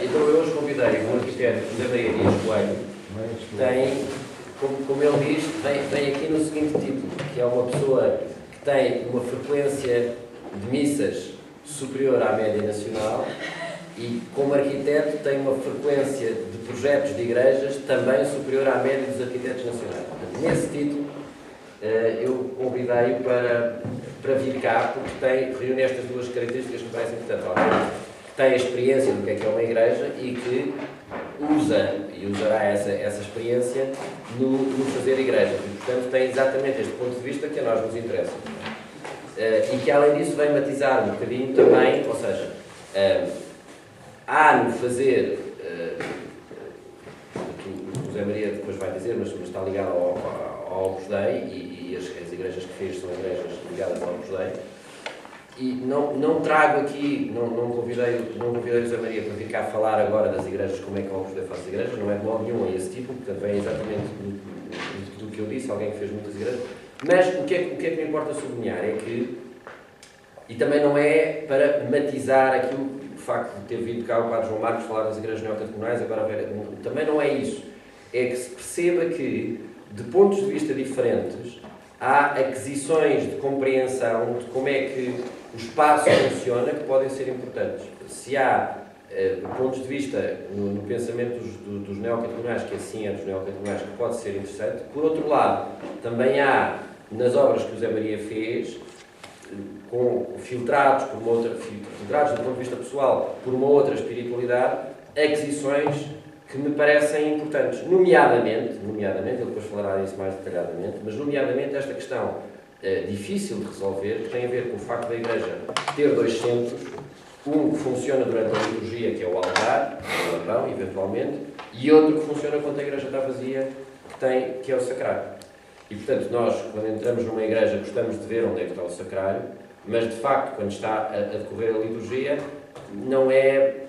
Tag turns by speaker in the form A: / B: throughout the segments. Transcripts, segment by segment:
A: Então eu hoje convidei o arquiteto José Maria Dias Coelho, tem, como ele diz, vem aqui no seguinte título, que é uma pessoa que tem uma frequência de missas superior à média nacional e, como arquiteto, tem uma frequência de projetos de igrejas também superior à média dos arquitetos nacionais. Portanto, nesse título, eu convidei-o para vir cá, porque reúne estas duas características que me parecem importantes. Que tem a experiência do que é uma igreja e que usa e usará essa experiência no fazer igreja. E, portanto, tem exatamente este ponto de vista que a nós nos interessa. E que, além disso, vem matizar um bocadinho também, ou seja, há no fazer, o José Maria depois vai dizer, mas está ligado ao Opus Dei, e as igrejas que fez são igrejas ligadas ao Opus Dei. E não trago aqui, não convidei o José Maria para vir cá falar agora das igrejas, como é que o Opus Dei faz as igrejas, não é de modo nenhum a esse tipo, portanto vem exatamente do que eu disse, alguém que fez muitas igrejas. Mas o que é que me importa sublinhar é que, e também não é para matizar aquilo, o facto de ter vindo cá o Padre João Marcos falar das igrejas neocatecumenais, agora também não é isso. É que se perceba que, de pontos de vista diferentes, há aquisições de compreensão de como é que o espaço funciona que podem ser importantes. Se há pontos de vista no pensamento dos neocatecumenais, que assim é dos neocatecumenais, que pode ser interessante, por outro lado, também há, nas obras que o José Maria fez, filtrados do ponto de vista pessoal por uma outra espiritualidade, aquisições que me parecem importantes, nomeadamente, ele depois falará disso mais detalhadamente, mas nomeadamente esta questão difícil de resolver, que tem a ver com o facto da Igreja ter dois centros, um que funciona durante a liturgia, que é o altar, o ladrão, eventualmente, e outro que funciona quando a Igreja está vazia, que é o sacrário. E, portanto, nós, quando entramos numa igreja, gostamos de ver onde é que está o sacrário, mas, de facto, quando está a decorrer a liturgia, não é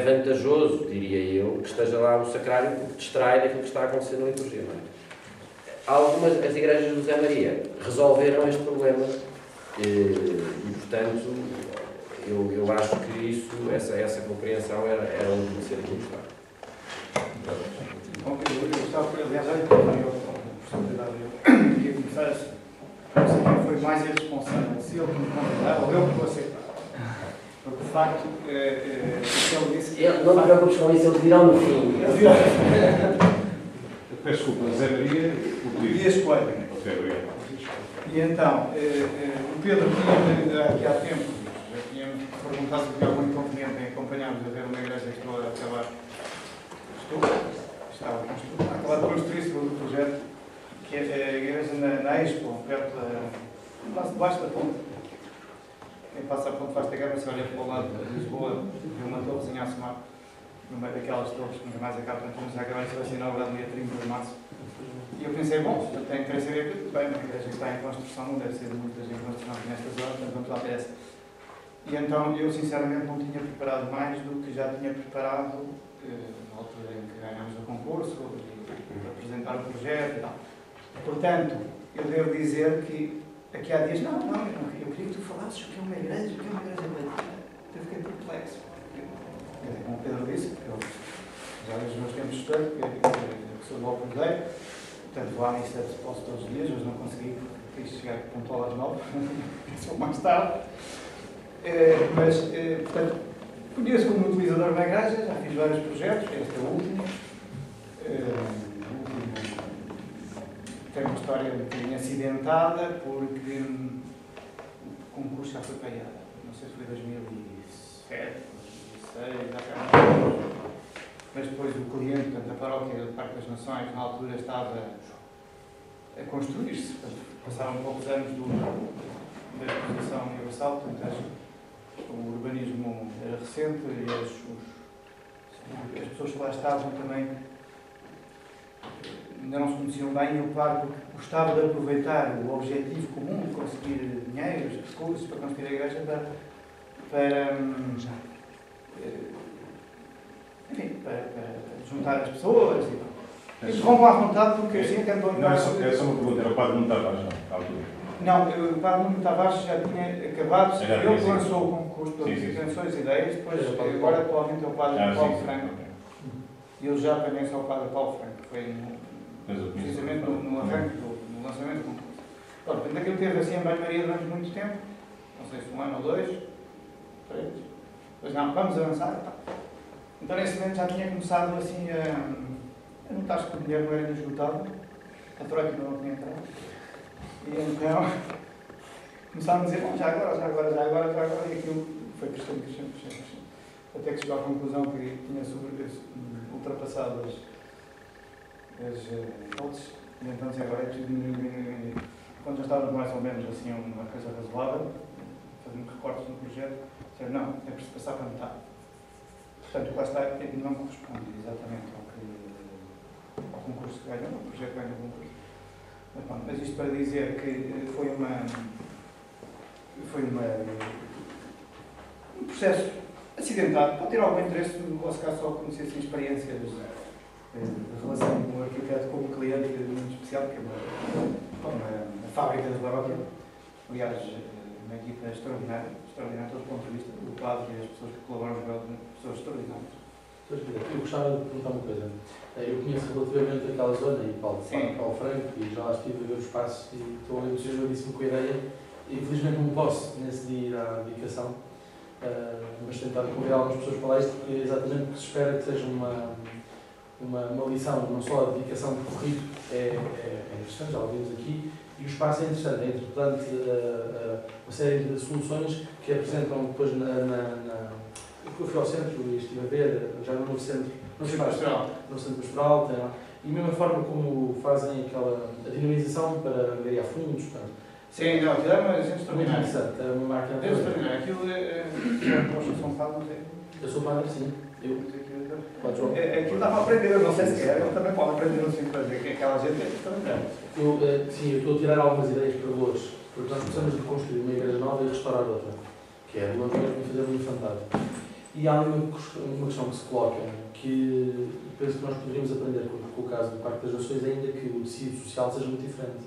A: vantajoso, diria eu, que esteja lá o sacrário, porque distrai daquilo que está a acontecer na liturgia. Não é? As igrejas de José Maria resolveram este problema e, portanto, eu acho que essa compreensão era onde devia ser aqui buscar.
B: Bom, eu gostava de aliás, que começasse, não sei quem foi mais irresponsável, se ele que me convidava ou eu que vou aceitar. Porque, de facto, o que ele disse...
A: Não te preocupes com isso, eles dirão no fim.
C: Peço desculpa, José Maria, o
B: Dias Coelho.
C: Ok, obrigado.
B: E então, o Pedro tinha, aqui há tempo, já tínhamos perguntado se havia algum inconveniente em acompanharmos a ver uma igreja que estou a acabar. Estava a acabar de construir o projeto, que é a igreja na Expo, perto debaixo da ponte. Quem passa a ponte Vasta Gama, se olha para o lado de Lisboa, vê uma torrezinha a somar, no meio daquelas torres que nunca mais acabam, estamos a acabar, isso vai ser inaugurado no dia 30 de março. E eu pensei, bom, eu tenho interesse em ver tudo bem, uma igreja que está em construção, não deve ser muitas em construção nestas horas, portanto vamos lá para essa. E então eu sinceramente não tinha preparado mais do que já tinha preparado na altura em que ganhámos o concurso, para apresentar o projeto e tal. Portanto, eu devo dizer que aqui há dias, não, eu queria que tu falasses o que é uma igreja batina. Eu fiquei perplexo. Como o Pedro disse, eu já desde os meus tempos estudei, eu sou do Opus Dei, portanto vou à missa posso todos os dias, hoje não consegui porque quis chegar pontual às 9, sou mais tarde. Mas, portanto, conheço como utilizador da igreja, já fiz vários projetos, este é o último. Tem uma história um bocadinho acidentada, porque o concurso já foi paiado. Não sei se foi 2007, 2006, já cá. Mas depois o cliente, portanto, a paróquia do Parque das Nações, na altura estava a construir-se. Passaram poucos anos da exposição universal, portanto, o urbanismo era recente e as pessoas que lá estavam também ainda não se conheciam bem, e eu, claro, gostava de aproveitar o objetivo comum de conseguir dinheiro, recursos para construir a igreja para juntar as pessoas e vão à vontade, porque assim é que andam...
C: Não, é só uma pergunta, era o padre não estava à altura.
B: Não, o Padre Nuno Tavares já tinha acabado, ele que lançou o concurso pelas
C: sim.
B: intenções e ideias, depois agora atualmente é o Padre Paulo Franco. E eu já apanhei só o Padre Paulo Franco, foi precisamente no arranque, no lançamento do concurso. Portanto, aquilo teve assim a banho-maria durante muito tempo, não sei se 1 ano ou 2, 3, mas não, vamos avançar. Então nesse momento já tinha começado assim a notar-se que o dinheiro não era inesgotável, a troika ainda não tinha entrado. E então começámos a dizer, bom, já agora, e aquilo foi crescendo. Até que chegou à conclusão que tinha ultrapassado as voltas, e então dizia, agora é preciso diminuir. Quando já estávamos mais ou menos assim uma coisa razoável, fazendo recortes no projeto, disseram, não, é preciso passar para metade. Portanto, lá está, não corresponde exatamente ao concurso que ganhou, ao projeto que ganhou o concurso. Mas isto para dizer que foi um processo acidentado. Pode ter algum interesse, no vosso caso, só conhecer assim, experiências de relação com o arquiteto com um cliente muito especial, que é uma fábrica da paróquia. Aliás, uma equipa extraordinária, todo o ponto de vista do padre e as pessoas que colaboram com ele, pessoas extraordinárias.
D: Eu gostava de perguntar uma coisa. Eu conheço relativamente aquela zona, e Paulo Franco, e já lá estive a ver o espaço e estou entusiasmadíssimo com a ideia. Infelizmente não posso, nesse dia, ir à dedicação, mas tentar convidar algumas pessoas para lá isto, porque é exatamente o que se espera que seja uma lição, não só a dedicação de corrido é interessante, já ouvimos aqui, e o espaço é interessante, é interessante uma série de soluções que apresentam depois eu fui ao centro e estive a ver, já no novo centro, no centro pastoral, e a mesma forma como fazem a dinamização para angariar fundos, portanto.
B: Sim, não, aquilo é uma gente extraordinária.
D: Muito interessante, é uma máquina de
B: extraordinária. Aquilo é São Paulo, não sei.
D: Eu sou padre, sim.
B: Aquilo dá para aprender, eu não sei se quer, ele também pode aprender, não sei fazer, que aquela gente é extraordinária.
D: Sim, eu estou a tirar algumas ideias para Lourdes, porque nós precisamos de construir uma igreja nova e restaurar outra, que é Lourdes mesmo e fazer um infantário. E há uma questão que se coloca, que penso que nós poderíamos aprender com o caso do Parque das Nações, ainda que o tecido social seja muito diferente.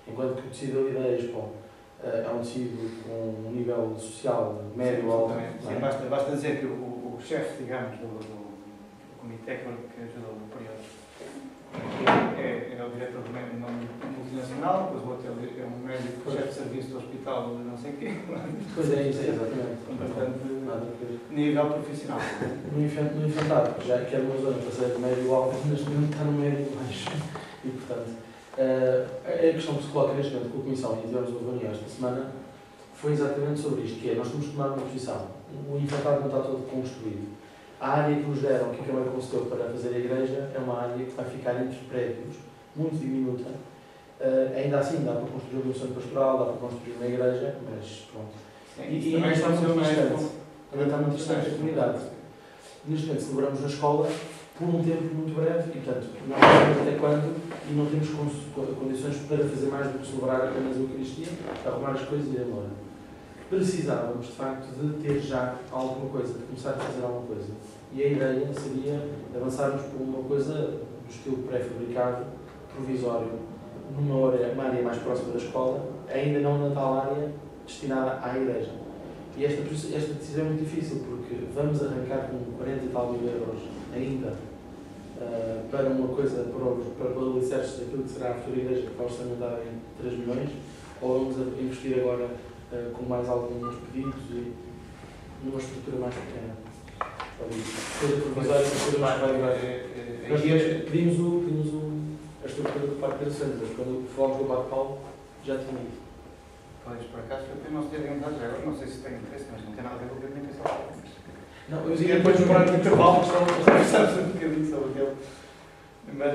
D: Enquanto que o tecido ali da Expo é um tecido com um nível social médio alto.
B: Sim, basta dizer que o chefe, digamos, do comitê que ajudou no período é o diretor de uma multinacional, depois o outro é um médico, chefe de serviço do hospital, não sei o quê.
D: Pois é, isso é exatamente.
B: Portanto, nível profissional.
D: No infantário, já que era uma zona para ser médio alto, neste momento está no médio baixo. E, portanto, a questão que se coloca neste momento com a Comissão, e tivemos uma reunião esta semana, foi exatamente sobre isto, que é, nós temos que tomar uma posição. O infantário não está todo construído. A área que nos deram, que a Câmara concedeu para fazer a igreja, é uma área que vai ficar entre prédios, muito diminuta. Ainda assim, dá para construir um centro pastoral, dá para construir uma igreja, mas pronto. E ainda está muito distante. Ainda está muito distante da comunidade. Neste momento celebramos na escola por um tempo muito breve e, portanto, não sabemos até quando e não temos condições para fazer mais do que celebrar apenas a Eucaristia, arrumar as coisas e ir embora. Precisávamos, de facto, de ter já alguma coisa, de começar a fazer alguma coisa. E a ideia seria avançarmos por uma coisa do estilo pré-fabricado, provisório, numa área mais próxima da escola, ainda não na tal área destinada à igreja. E esta decisão é muito difícil, porque vamos arrancar com 40 e tal mil euros ainda para uma coisa, para o alicerce daquilo que será a futura igreja, que vai orçamentar em 3 milhões, ou vamos investir agora com mais alguns pedidos e numa estrutura mais pequena. Coisa provisória, coisa mais vai durar. Nós pedimos a estrutura do Parque das Nações, mas quando falamos do Padre Paulo, já tinha ido.
B: Pois, por acaso, eu não sei agora, não sei se tem interesse, mas não tem nada a ver com a alimentação.
D: Não, eu diria depois no horário de intervalo,
B: conversamos um bocadinho sobre aquele. Mas,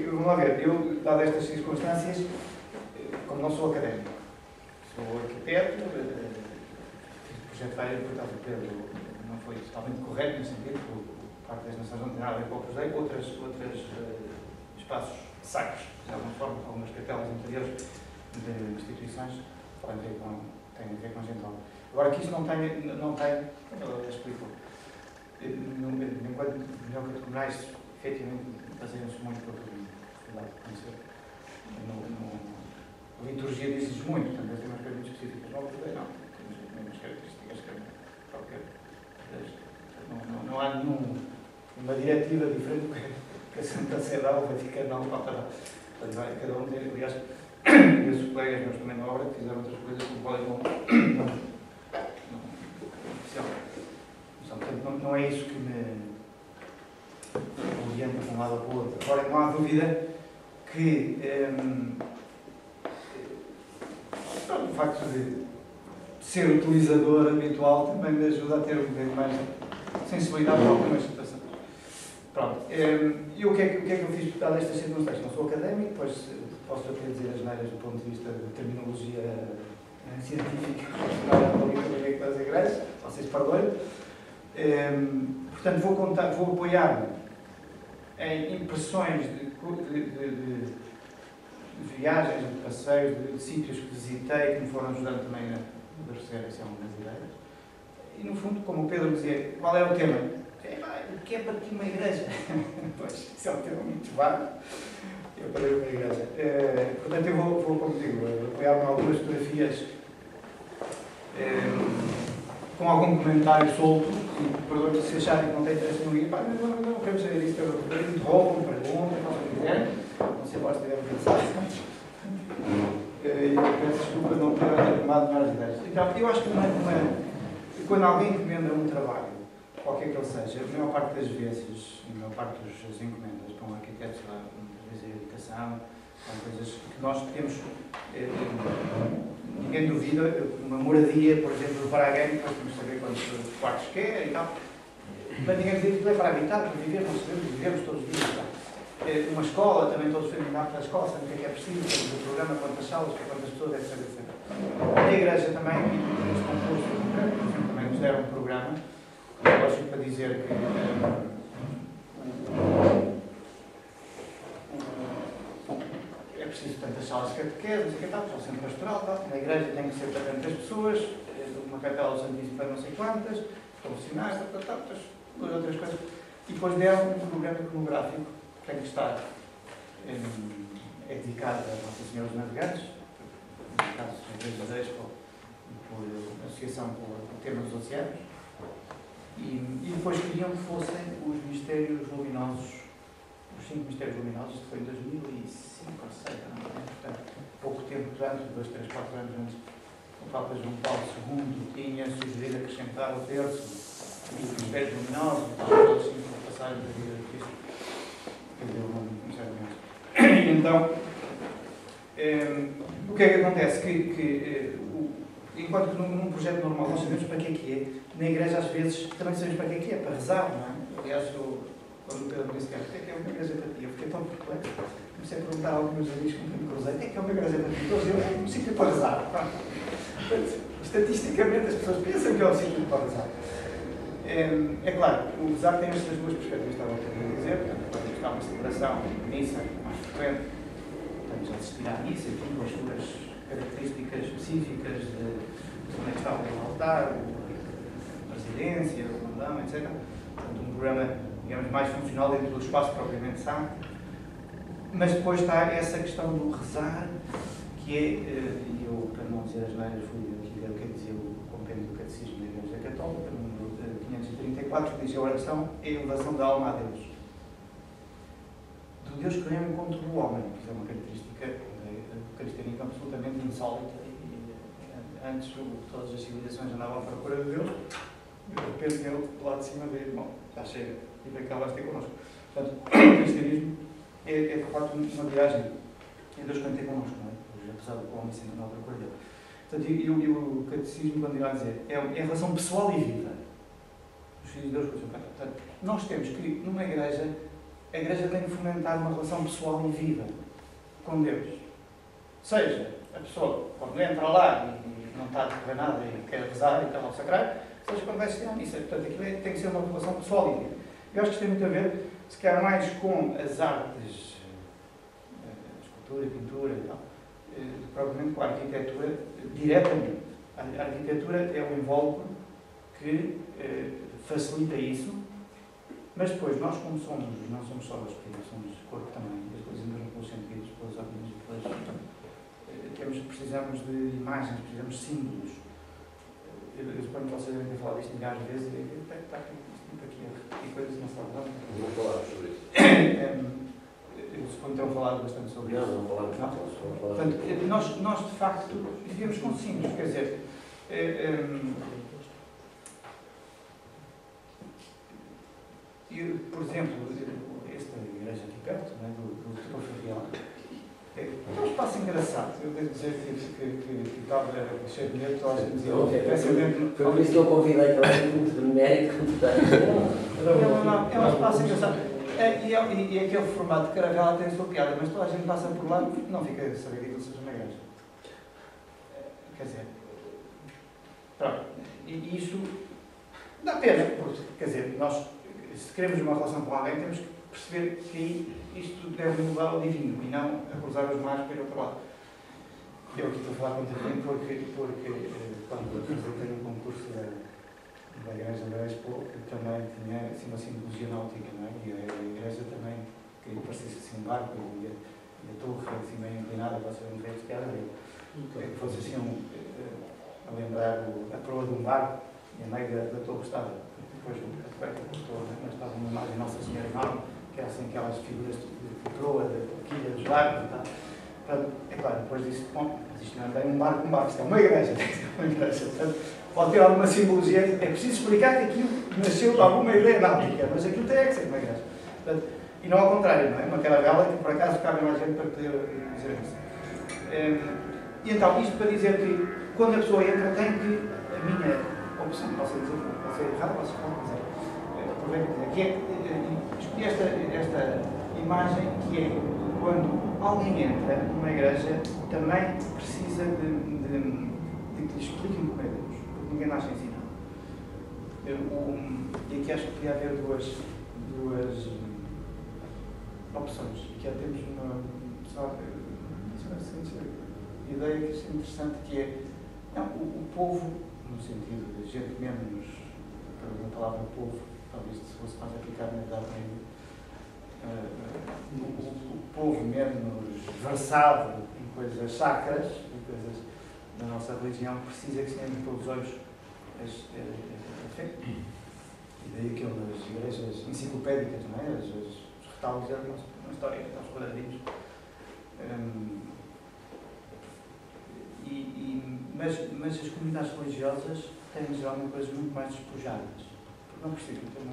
B: vamos lá ver, dadas estas circunstâncias, como não sou académico, sou arquiteto, o projeto vai, portanto, o Pedro não foi totalmente correto no sentido que o Parque das Nações não tem nada a ver com o projeto, outros espaços sacros, de alguma forma, algumas capelas interiores de instituições têm a ver com a gente nova. Agora, que isso não tem, explico. Enquanto melhor comunais, efetivamente, fazemos muito para conhecer. A liturgia diz-nos muito, portanto, tem umas coisas muito específicas. Não, tem umas características qualquer. Não há nenhuma diretiva diferente que a Santa Sé dá ou vai ficar na Papa dá. Portanto, vai cada um ter, aliás, os colegas meus também na obra que fizeram outras coisas que podem não oficial. Portanto, não é isso que me orienta para um lado ou para o outro. Agora, não há dúvida que o facto de ser utilizador habitual também me ajuda a ter um bocadinho mais de sensibilidade para algumas situações. Pronto. E o que é que eu fiz por estas circunstâncias? Não sou académico, pois posso até dizer as neiras do ponto de vista de terminologia científica relacionada com a liturgia das igrejas, vocês perdoem. Portanto, vou apoiar-me em impressões de viagens, de passeios, de sítios que visitei, que me foram ajudando também a perceber algumas ideias. E, no fundo, como o Pedro dizia, qual é o tema? O que é para ti uma igreja? Pois, isso é um tema muito vago. Eu para uma igreja. Portanto, eu vou, como digo, apoiar-me em algumas fotografias com algum comentário solto, e perdoe-me se acharem que não tem interesse no guia, não quero saber isso, eu interrompo, pergunto, faço o que quiser, não sei se estiver pensado. E peço desculpa não ter tomado melhores ideias. Então, eu acho que quando alguém encomenda um trabalho, qualquer que ele seja, a maior parte das vezes, a maior parte das encomendas para um arquiteto, muitas vezes a educação, são coisas que nós temos. Ninguém duvida, uma moradia, por exemplo, para alguém, nós temos que saber quantos quartos quer e tal. Mas ninguém duvida que é para habitar, para viver, nós vivemos todos os dias. Uma escola, também todos sabem para a escola, sabem o que é preciso, temos o programa, quantas salas, quantas pessoas, etc. A igreja também, neste concurso, também nos deram um programa, eu acho para dizer que é preciso tantas salas de catequese, não sei o que tal, para o centro pastoral, tal. Na igreja tem que ser para tantas pessoas, uma capela do Santíssimo para não sei quantas, profissionais, duas outras coisas. E depois deram um programa iconográfico que tem que estar dedicado a Nossa Senhora dos Navegantes, no caso da Igreja da Expo, por associação com o tema dos oceanos. E depois queriam que fossem os mistérios luminosos, os 5 mistérios luminosos, isto foi em 2005 ou 2006, não é? Portanto, pouco tempo antes, 2, 3, 4 anos antes, o Papa João Paulo II tinha sugerido acrescentar o terço e os mistérios luminosos, as 5 passagens da vida de Cristo, que deu o nome de mistério luminoso. Então, o que é que acontece? Enquanto que num projeto normal nós sabemos para que é, na igreja às vezes também sabemos para que é para rezar, não é? Aliás, quando o Pedro disse que é uma igreja para ti, eu fiquei tão perplexo, comecei a perguntar a alguns meus amigos com quem me cruzei, o que é uma igreja para ti? Todos eles, é um sítio para rezar. Portanto, estatisticamente as pessoas pensam que é um sítio para rezar. É claro, o rezar tem estas duas perspectivas, estava a dizer, portanto, quando está uma celebração, missa, mais frequente, portanto, já assistir à missa, enfim, com as suas características específicas de onde é que está o altar, a residência, o mandão, etc. Portanto, um programa, digamos, mais funcional dentro do espaço propriamente santo. Mas depois está essa questão do rezar, que é, e eu, para não dizer as neiras, fui aqui ver o que dizia o compêndio do Catecismo da Igreja Católica, número 534, que diz a oração é a elevação da alma a Deus. Do Deus que vem ao encontro do homem, que é uma característica do cristianismo absolutamente insólita. Antes, todas as civilizações andavam à procura de Deus, e de repente ele, lá de cima, veio, bom, já chega, e veio cá lá ter connosco. Portanto, o cristianismo é de facto uma viagem, e Deus quando tem connosco, não é? Apesar do homem sempre andar à procura dele. Portanto, e o catecismo, quando irá dizer, é a relação pessoal e viva. Os filhos de Deus com o seu Pai. Portanto, nós temos que, numa igreja, a igreja tem que fomentar uma relação pessoal e viva com Deus. Seja, a pessoa, quando entra lá e não está a decorrer nada e quer rezar e quer ao sacrário, seja quando vai assistir à missa. Portanto, aquilo tem que ser uma relação pessoal e viva. Eu acho que isto tem muito a ver, se calhar mais com as artes, escultura, pintura e tal, provavelmente com a arquitetura diretamente. A arquitetura é um invólucro que facilita isso, mas depois nós, como somos, não somos só espíritos, somos corpo também, as coisas entram pelos sentidos, pelas opiniões, precisamos de imagens, precisamos de símbolos. Eu suponho que vocês devem ter falado disto milhares de vezes e está aqui, e coisas não sabem.
A: Não falámos sobre isso.
B: Eu suponho que tenham falado bastante sobre isso.
A: Não falámos.
B: Portanto, nós de facto vivemos com símbolos, quer dizer, por exemplo, esta igreja aqui perto, né, do Ferreira, é um espaço engraçado. Eu devo dizer que estava cheio de medo, toda a gente dizia,
A: foi por isso que eu convidei, que ela é muito de mérito.
B: É um espaço engraçado. E aquele formato de caravela tem a sua piada, mas toda a gente passa por lá e não fica a saber que seja uma igreja. Quer dizer, pronto. E isso dá pena, porque, quer dizer, nós, se queremos uma relação com alguém, temos que perceber que aí isto deve mudar ao divino e não a cruzar os mares para ir ao outro lado. Eu aqui estou a falar contigo porque quando apresentei um concurso da Igreja da Expo, também tinha assim, uma simbologia náutica, não é? E a igreja também, que parecia assim um barco e a torre assim meio inclinada para ser um rei de piada, que fosse assim a lembrar a proa de um barco e a meio da torre estava, depois a coberta cortou, mas estava uma imagem de Nossa Senhora enorme, que era assim aquelas figuras de proa, de quilha dos barcos e tal. Portanto, é claro, depois disso, bom, isto não é bem um barco, isto é uma igreja, tem que ser uma igreja. Portanto, pode ter alguma simbologia, é preciso explicar que aquilo nasceu de alguma ideia náutica, mas aquilo tem que ser uma igreja. Portanto, e não ao contrário, não é? Uma caravela que por acaso cabe mais gente para poder dizer isso. E então, isto para dizer que quando a pessoa entra tem que, a minha opção, posso dizer, pode ser errado, posso dizer, aproveito que escolhi esta imagem que é quando alguém entra numa igreja também precisa de que lhe expliquem como é Deus, porque ninguém nasce ensinado. E aqui acho que podia haver duas opções. Aqui já temos uma ideia que é interessante, que é o povo, no sentido de gente menos, a palavra povo, talvez se fosse mais aplicado na Idade Média, o povo menos versado em coisas sacras, em coisas da nossa religião, precisa que se tenham pelos olhos a fé. E daí aquelas igrejas enciclopédicas, não é? Os retalhos eram uma história, aos quadradinhos. Mas as comunidades religiosas têm geralmente coisas muito mais despojadas, porque não precisam ter um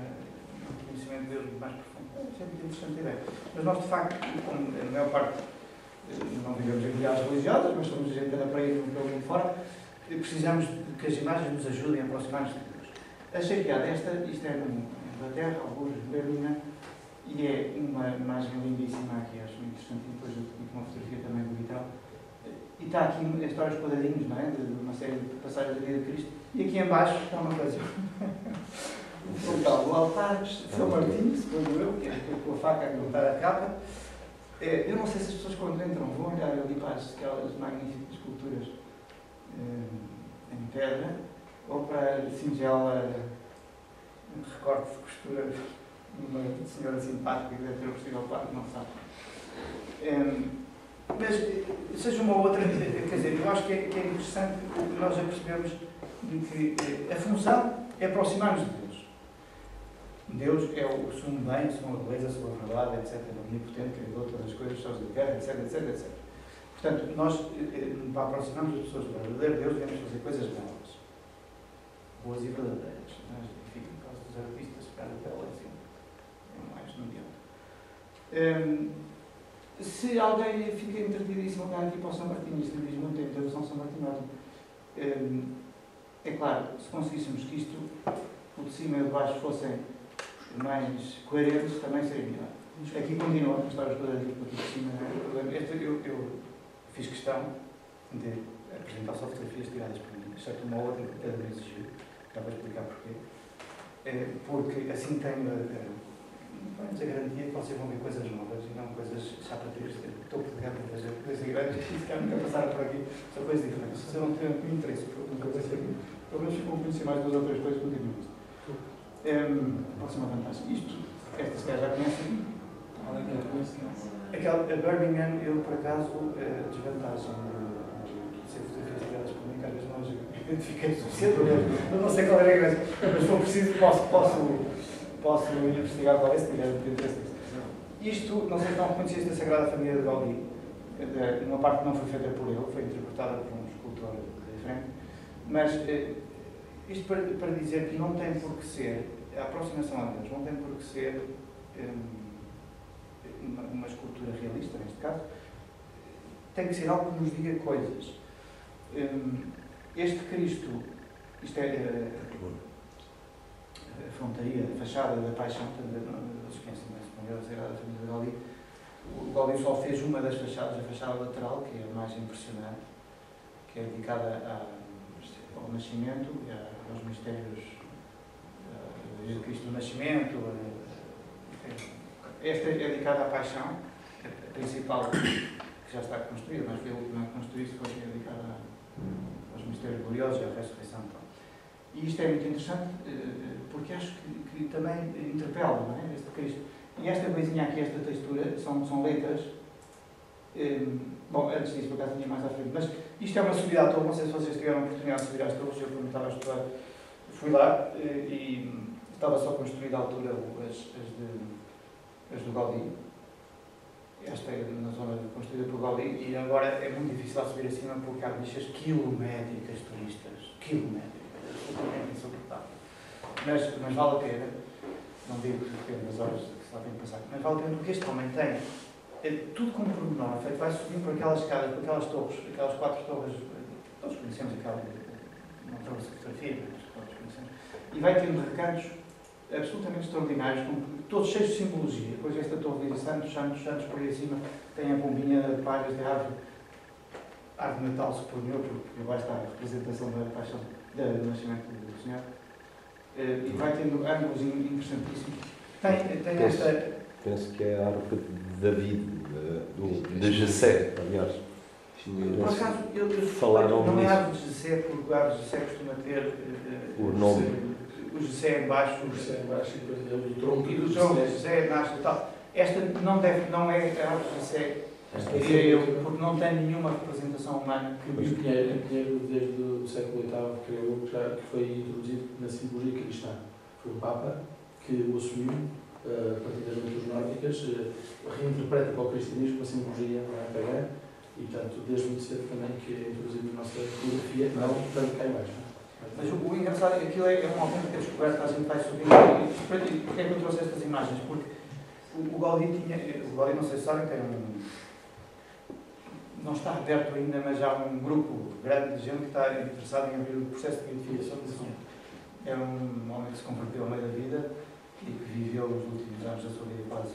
B: conhecimento de Deus muito mais profundo. É muito interessante a ideia. Mas nós, de facto, como a maior parte, não vivemos em comunidades religiosas, mas somos gente que anda para ir pelo mundo fora, precisamos que as imagens nos ajudem a aproximar-nos de Deus. Achei piada, isto é na Inglaterra, alguns de Birmingham, e é uma imagem lindíssima aqui, acho muito interessante, e depois uma fotografia também do vital. E está aqui a história dos quadradinhos, não é? De uma série de passagens da vida de Cristo. E aqui em baixo está uma coisa. Um tal do altar de São Martinho, segundo eu, que é com a faca a cortar a capa. Eu não sei se as pessoas quando entram vão olhar ali para aquelas magníficas esculturas em pedra, ou para a singela recorte de costura de uma senhora simpática que deve ter oferecido ao padre, não sabe. Mas, seja uma outra, quer dizer, eu acho que é interessante o que nós já percebemos de que a função é aproximar-nos de Deus. Deus é o sumo bem, são a beleza, são a verdade, etc. O omnipotente, criador de todas as coisas, sós da terra, etc, etc, etc. Portanto, nós, para aproximarmos as pessoas do verdadeiro Deus, devemos fazer coisas belas, boas e verdadeiras. Mas, enfim, no caso dos artistas, ficar até lá assim, é mais no diante. Se alguém fica entretidíssimo a olhar aqui para o São Martinho, isto diz muito em devoção São Martinho, é claro, se conseguíssemos que isto, o de cima e o de baixo, fossem mais coerentes, também seria melhor. Aqui continua a história toda aqui de cima, não é? Eu fiz questão de apresentar só fotografias tiradas por mim, exceto uma outra que cada vez exigiu, já vou explicar porquê. Porque assim tenho a garantia que vocês vão ver coisas novas e não coisas chapatrias, topo de gama das igrejas que se nunca passaram por aqui, são coisas diferentes. Se eu não tiver muito interesse por uma coisa assim, pelo menos ficam a conhecer mais duas ou três coisas que continuam. Pode ser uma vantagem. Esta se calhar já conhecem. A Birmingham, eu por acaso, a desvantagem identifiquei o suficiente, eu não sei qual era a igreja, mas se for preciso posso investigar qual é, se tiver interesse. Isto, não sei se não reconheceste a Sagrada Família de Gaudí, uma parte não foi feita por ele, foi interpretada por um escultor diferente, mas isto para dizer que não tem por que ser, a aproximação a Deus não tem por que ser uma escultura realista, neste caso, tem que ser algo que nos diga coisas. Este Cristo, isto é a frontaria, a fachada da Paixão, eles conhecem a Sagrada Família de Gaudí. O Gaudí só fez uma das fachadas, a fachada lateral, que é a mais impressionante, que é dedicada ao nascimento, aos mistérios de Cristo do Nascimento. Esta é dedicada à Paixão, a principal, que já está construída, mas foi a última que construída, foi dedicada aos mistérios gloriosos e à ressurreição. E isto é muito interessante, porque acho que também interpela, não é? Este Cristo. E esta coisinha aqui, esta textura, são letras. Bom, antes disso, por acaso tinha mais à frente, mas isto é uma subida à torre, não sei se vocês tiveram a oportunidade de subir às torres, eu quando estava a estudar, fui lá e estava só construída à altura as do Gaudí. Esta é na zona construída por Gaudí e agora é muito difícil a subir acima porque há bichas quilométricas turistas, absolutamente insuportável. Mas vale a pena, não digo que depende das horas que se lá tem que passar, mas vale a pena porque este homem tem tudo com pormenor, feito, vai subindo por aquelas escadas, por aquelas torres, aquelas 4 torres, todos conhecemos aquela, não torre de fotografia, mas todos conhecemos, e vai tendo recantos absolutamente extraordinários, todos cheios de simbologia. Depois esta torre diz Santos, Santos, Santos, por aí acima tem a bombinha de palhas de árvore de Natal, suponho, porque lá está a representação da paixão, do nascimento do Senhor. E vai tendo ângulos interessantíssimos. Tem esta...
E: Penso que é a árvore de David, de Jessé, aliás.
B: Por acaso,
E: Falaram
B: não é
E: nisso.
B: árvore de Jessé, porque a árvore de Jessé costuma ter
E: O nome.
B: o Jessé em baixo,
D: O Jessé em baixo e depois o tronco
B: e do tronco de Jessé nasce e tal. Esta não é a árvore de Jessé, diria eu, porque não tem nenhuma representação humana.
D: Que o Pinheiro, desde o século VIII, criou, que foi introduzido na simbologia cristã. Foi o Papa que o assumiu, a partir das leituras nórdicas, reinterpreta para o cristianismo a simbologia pagã e, portanto, desde muito cedo também que é introduzido na nossa fotografia, não tanto cá em baixo.
B: Mas o engraçado é que aquilo é uma autêntica descoberta, a gente vai subindo. E porquê é que eu trouxe estas imagens? Porque o Gaudí não sei se sabem, tem não está aberto ainda, mas há um grupo grande de gente que está interessado em abrir o processo de beatificação do Senhor. É um homem que se converteu ao meio da vida e que viveu os últimos anos da sua vida quase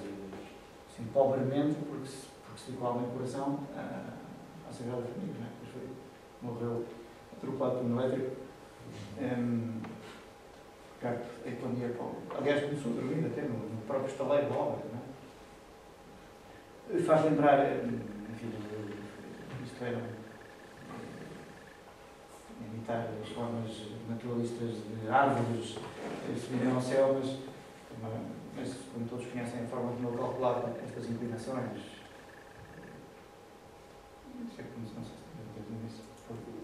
B: assim, pobremente, porque se ficou alma em coração à Sagrada Família, não é? Depois morreu atropelado por um elétrico. Perto da economia, aliás, começou a dormir até no próprio estaleiro da obra, não é? Faz lembrar, enfim, isto era imitar as formas naturalistas de árvores subirem ao céu, mas como todos conhecem a forma como eu calculava estas inclinações, não sei se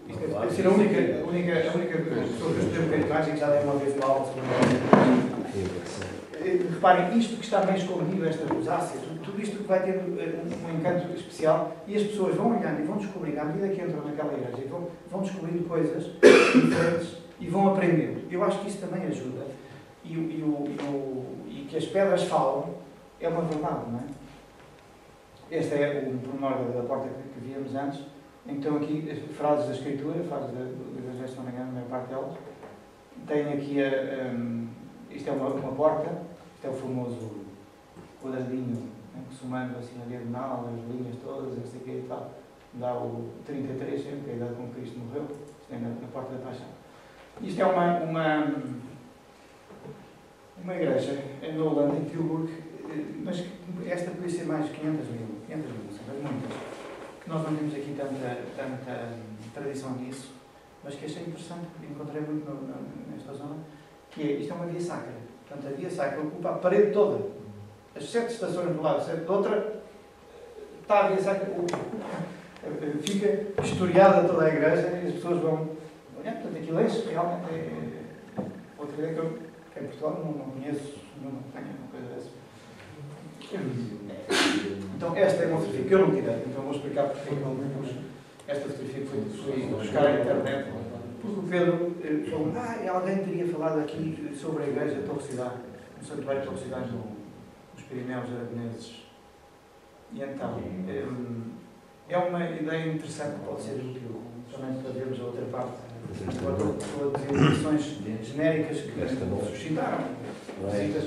B: isto deve ser a única pessoa que eu estou a imagem que já dei uma vez uma aula sobre reparem, isto que está bem escondido, esta rosácea, tudo isto vai tendo um encanto especial e as pessoas vão olhando e vão descobrindo, à medida que entram naquela igreja, vão descobrindo coisas diferentes e vão aprendendo. Eu acho que isso também ajuda e que as pedras falam é uma verdade, não é? Este é o pormenor da porta que víamos antes. Então aqui, frases da Escritura, frases do Evangelho, se não me engano, a maior parte delas. Tem aqui, isto é uma porta, isto é o famoso quadradinho, né, que se manda assim na diagonal, as linhas todas, não sei o que e tal. Dá o 33 sempre, que é a idade com que Cristo morreu, isto é na porta da Paixão. Isto é uma igreja na Holanda, em Tilburg, mas esta podia ser mais 500 mil, muitas. Nós não temos aqui tanta tradição nisso, mas que achei interessante, porque encontrei muito nesta zona, que é, isto é uma via sacra. Portanto, a via sacra ocupa a parede toda. As 7 estações do lado, 7 de outra, está a via sacra, fica historiada toda a igreja e as pessoas vão olhar. Portanto, aqui aquilo realmente é outra ideia que em Portugal não conheço, não tenho uma coisa dessa. Então, esta é uma fotografia que eu não tirei, então vou explicar porque é que eu não pus esta fotografia que foi buscar à internet. Porque o Pedro falou, alguém teria falado aqui sobre a igreja de Torrecidade, no Santuário de Torrecidade nos Pirineus Aragoneses. E então, é uma ideia interessante que pode ser útil também para vermos a outra parte. Agora estou a dizer questões genéricas que suscitaram visitas.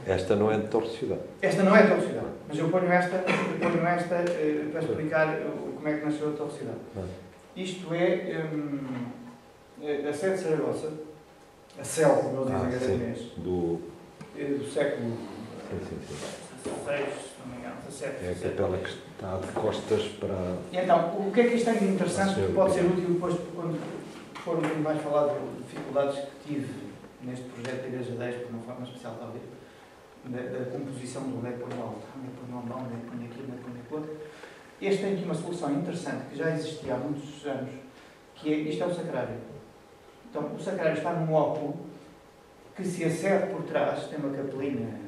E: Esta não é de Torrecidade.
B: Esta não é a Torrecidade, mas eu ponho esta para explicar como é que nasceu a Torrecidade. Isto é a sede de Saragossa, a CEL, como eles dizem em aragonês, do século XVI, se não me engano, XVII.
E: É a capela que está de costas para...
B: E então, o que é que isto tem de interessante que pode ser útil depois, quando for um bocadinho mais falado de dificuldades que tive neste projeto da Igreja 10, por uma forma especial, talvez, da composição do onde é que põe o altar, onde é que põe o altar, onde é que põe aquilo, onde é que põe aquilo outro. Este tem aqui uma solução interessante que já existia há muitos anos, que é, isto é o sacrário. Então, o sacrário está num óculo que se acede por trás, tem uma capelinha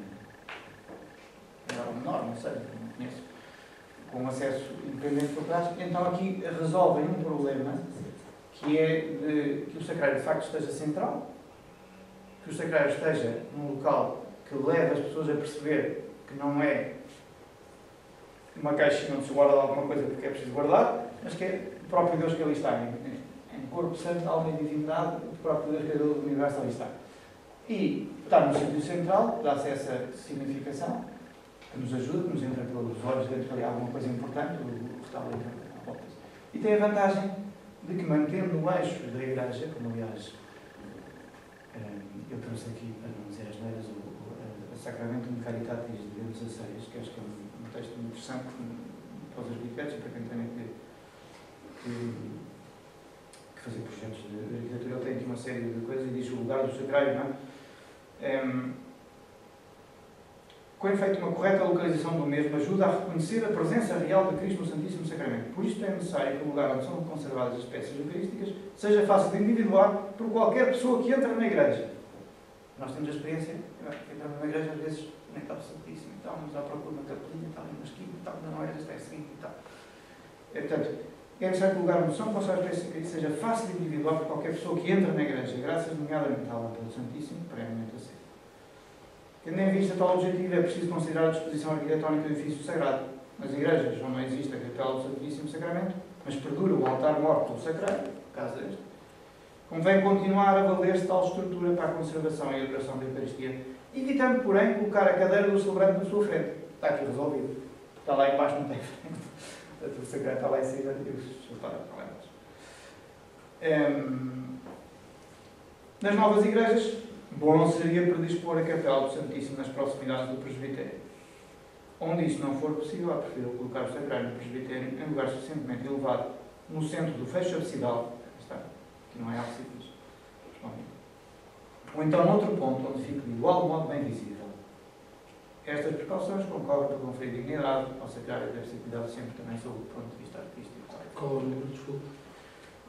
B: enorme, não sei, não conheço, com acesso independente por trás. Então aqui resolvem um problema que é que o sacrário de facto esteja central, que o sacrário esteja num local que leva as pessoas a perceber que não é uma caixinha onde se guarda alguma coisa porque é preciso guardar, mas que é o próprio Deus que ali está, em corpo, santo, alma e divindade, o próprio Deus que é do universo ali está. E está no sítio central, dá-se essa significação, que nos ajuda, que nos entra pelos olhos dentro de alguma coisa importante, o retal entra à volta. E tem a vantagem de que, mantendo o eixo da igreja, como aliás eu trouxe aqui, para não dizer as neiras, o Sacramento de Caritatis de Bento XVI, que acho que é um texto muito interessante para os arquitetos e para quem tem que fazer projetos de arquitetura. Ele tem aqui uma série de coisas e diz o lugar do sacrário, não é? Com efeito, uma correta localização do mesmo ajuda a reconhecer a presença real de Cristo no Santíssimo Sacramento. Por isto é necessário que o lugar onde são conservadas as peças eucarísticas seja fácil de individuar por qualquer pessoa que entra na igreja. Nós temos a experiência, entramos na igreja às vezes, nem está o Santíssimo e tal, vamos à procura de uma capelinha e tal, uma esquina e tal, não é esta, é a seguinte e tal. Portanto, é necessário que o lugar onde são conservadas as peças eucarísticas seja fácil de individuar por qualquer pessoa que entra na igreja, graças nomeadamente à pelo Santíssimo, previamente a ser. Tendo em vista tal objetivo, é preciso considerar a disposição arquitetónica do edifício sagrado. Nas igrejas, onde não existe a capela do Santíssimo Sacramento, mas perdura o altar-mor do sacrário, no caso deste, convém continuar a valer-se de tal estrutura para a conservação e a adoração da Eucaristia, evitando, porém, colocar a cadeira do celebrante na sua frente. Está aqui resolvido. Está lá embaixo, não tem frente. O sacrário está lá em cima e os altares estão lá embaixo. Nas novas igrejas, bom seria predispor a capela do Santíssimo nas proximidades do presbitério. Onde isso não for possível, é preferível colocar o sacrário no presbitério em lugar suficientemente elevado, no centro do fecho absidal, que não é ábside, ou então noutro ponto onde fique de igual modo bem visível. Estas precauções concorrem para conferir dignidade ao sacrário, deve ser cuidado sempre também sob o ponto de vista artístico.
D: Qual é o número, desculpe?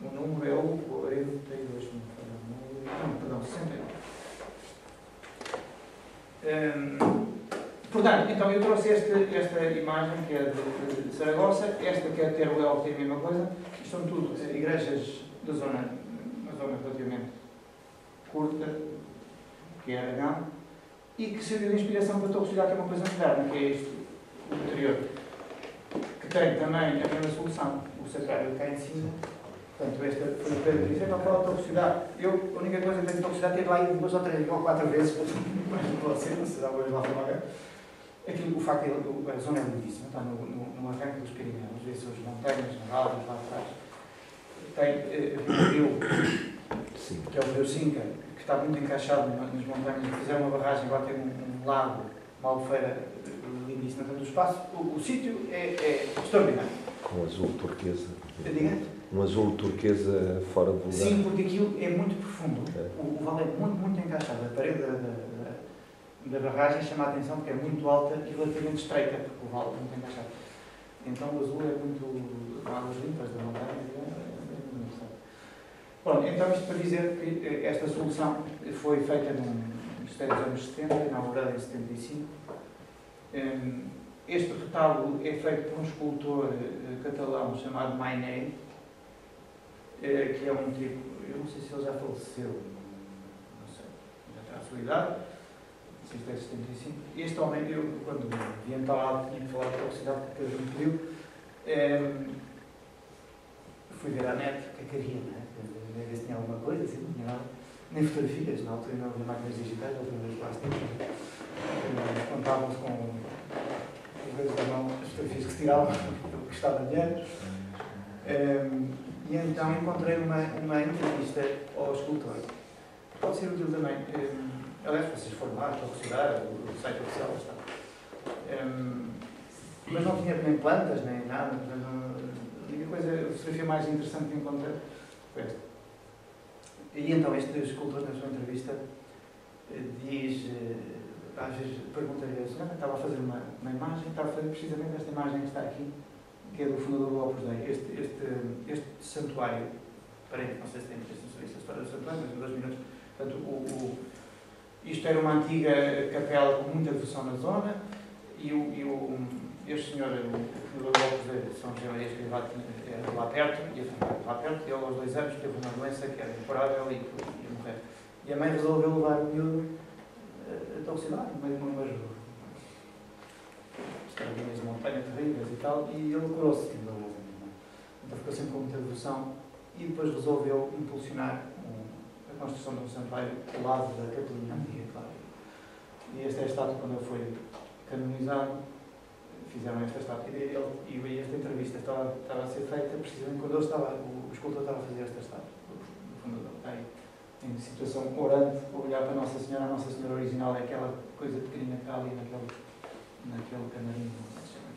B: O número é o 42, não, perdão, 69. Portanto, então eu trouxe esta imagem que é de Saragossa, esta que é Teruel, que é a mesma coisa. Isto são tudo igrejas da zona, uma zona relativamente curta, que é Aragão, e que serviu de inspiração para Torrecidade, que é uma coisa moderna, que é este, o interior, que tem também a mesma solução, o sacrário cá em cima. Portanto, esta foi o Pedro disse, para falar de Torrecidade. Eu, a única coisa que tenho de Torrecidade é ir lá 2 ou 3 ou 4 vezes, mas não pode ser, não se dá hoje lá para lá. Aquilo, o facto é que a zona é lindíssima, está no arranque dos Pirineus, vê-se as montanhas, as altas lá atrás. Tem o rio, que é o rio Cinca, que está muito encaixado nas montanhas, fizeram uma barragem, agora tem um lago, uma albufeira lindíssima. Portanto, o espaço, o sítio é extraordinário.
E: Com azul turquesa.
B: Diga?
E: Um azul turquesa fora do lugar.
B: Sim, porque aquilo é muito profundo. O vale é muito encaixado. A parede da barragem chama a atenção porque é muito alta e relativamente estreita, porque o vale é muito encaixado. Então o azul é muito, com águas limpas da montanha, é muito interessante. Pronto, então isto para dizer que esta solução foi feita no Ministério dos anos 70, inaugurada em 75. Este retábulo é feito por um escultor catalão chamado Mainé, que é um tipo, eu não sei se ele já faleceu, não sei, já está à sua idade, não sei se é 75. Este homem, eu quando vi entrar lá, tinha que falar com a cidade porque ele me pediu, fui ver à net o que é que havia, né? Ver se tinha alguma coisa, assim, não tinha nada, nem fotografias, na altura não havia máquinas digitais, não havia plásticos, contavam-se com vezes da mão as fotografias que se tiravam, que estava dinheiro. E então encontrei uma entrevista ao escultor. Pode ser útil também. Aliás, vocês foram lá, para considerar, o site oficial está. Mas não tinha nem plantas, nem nada. A única coisa, a fotografia mais interessante que encontrei foi esta. E então este escultor, na sua entrevista, diz... às vezes pergunta-lhe a senhora, estava a fazer uma imagem, estava a fazer precisamente esta imagem que está aqui, que é do fundador do Opus Dei. Este santuário, parei, não sei se tem interesse em saber a história do santuário, mas em 2 minutos. Portanto, isto era uma antiga capela com muita devoção na zona, e este senhor, o fundador do Opus Dei, São José Maria Escrivá, era lá perto, e a família lá perto, e ele aos 2 anos teve uma doença que era incurável e ia morrer. E a mãe resolveu levar o miúdo a cidade, no meio de umas estradinhas de montanha terríveis e tal, e ele curou-se. Então ficou sempre com muita devoção e depois resolveu impulsionar a construção de um santuário ao lado da capelinha antiga, claro. E esta é a estátua, quando ele foi canonizado, fizeram esta estátua e esta entrevista estava a ser feita precisamente quando o escultor estava a fazer esta estátua. No fundo, está aí em situação orante, olhar para a Nossa Senhora original é aquela coisa pequenina que está ali naquele canarinho, não sei se chama.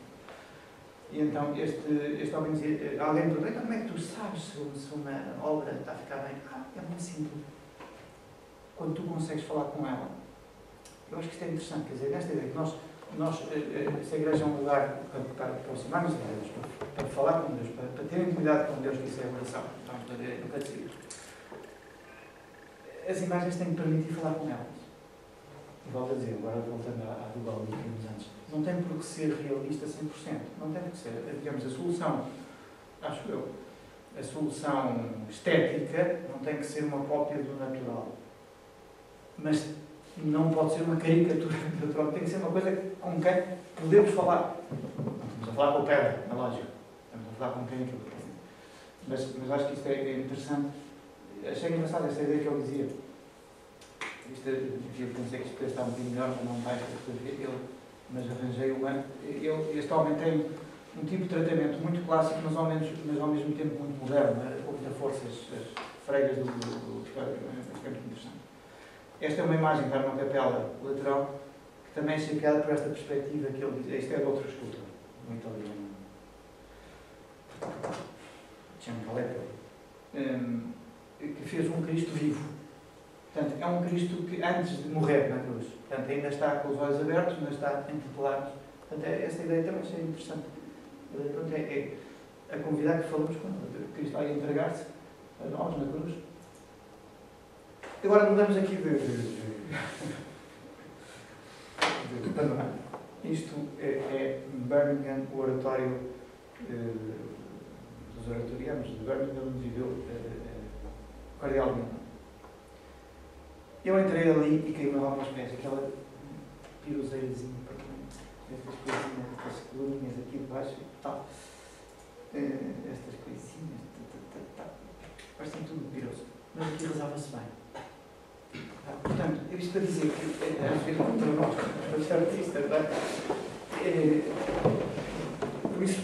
B: E então este homem dizia, alguém me perguntou, então como é que tu sabes se uma obra está a ficar bem? É muito simples. Quando tu consegues falar com ela, eu acho que isto é interessante, quer dizer, nesta ideia que nós se a igreja é um lugar para aproximar-nos de Deus, para falar com Deus, para ter intimidade com Deus, que isso é a oração, estamos a ver, nunca decidir. As imagens têm que permitir falar com elas. E volto a dizer, agora voltando à do Baldo que vimos antes, não tem por que ser realista 100%. Não tem por que ser, digamos, a solução, acho eu, a solução estética não tem que ser uma cópia do natural. Mas não pode ser uma caricatura do natural, tem que ser uma coisa com quem podemos falar. Não estamos a falar com o pedra, na lógica. Estamos a falar com quem aquilo. Mas acho que isto é interessante. Achei engraçado esta ideia que ele dizia. Eu pensei que isto pudesse estar um bocadinho melhor para não dar esta fotografia, mas arranjei uma. Este homem tem um tipo de tratamento muito clássico, mas ao mesmo tempo muito moderno, com muita força, as freiras do é muito interessante. Esta é uma imagem que está numa capela lateral, que também é chefiada por esta perspectiva que ele diz. Este é de outro escultor, um italiano. Chama que fez um Cristo vivo. Portanto, é um Cristo que antes de morrer na cruz, portanto, ainda está com os olhos abertos, ainda está interpelado. Portanto, essa ideia também é interessante. Portanto, é a convidar que falamos com ele. Cristo vai entregar-se a nós na cruz. Agora mudamos aqui de panorama. Isto é Birmingham, o oratório dos oratorianos de Birmingham, onde viveu Cardeal Milman. Eu entrei ali e caí-me lá aos pés, aquela piroseirazinha, estas coisinhas, estas coluninhas aqui de baixo e tal. Estas coisinhas, parecem tudo piroso. Mas aqui rezava-se bem. Portanto, isto para dizer que, às vezes, contra nós, os artistas, por isso,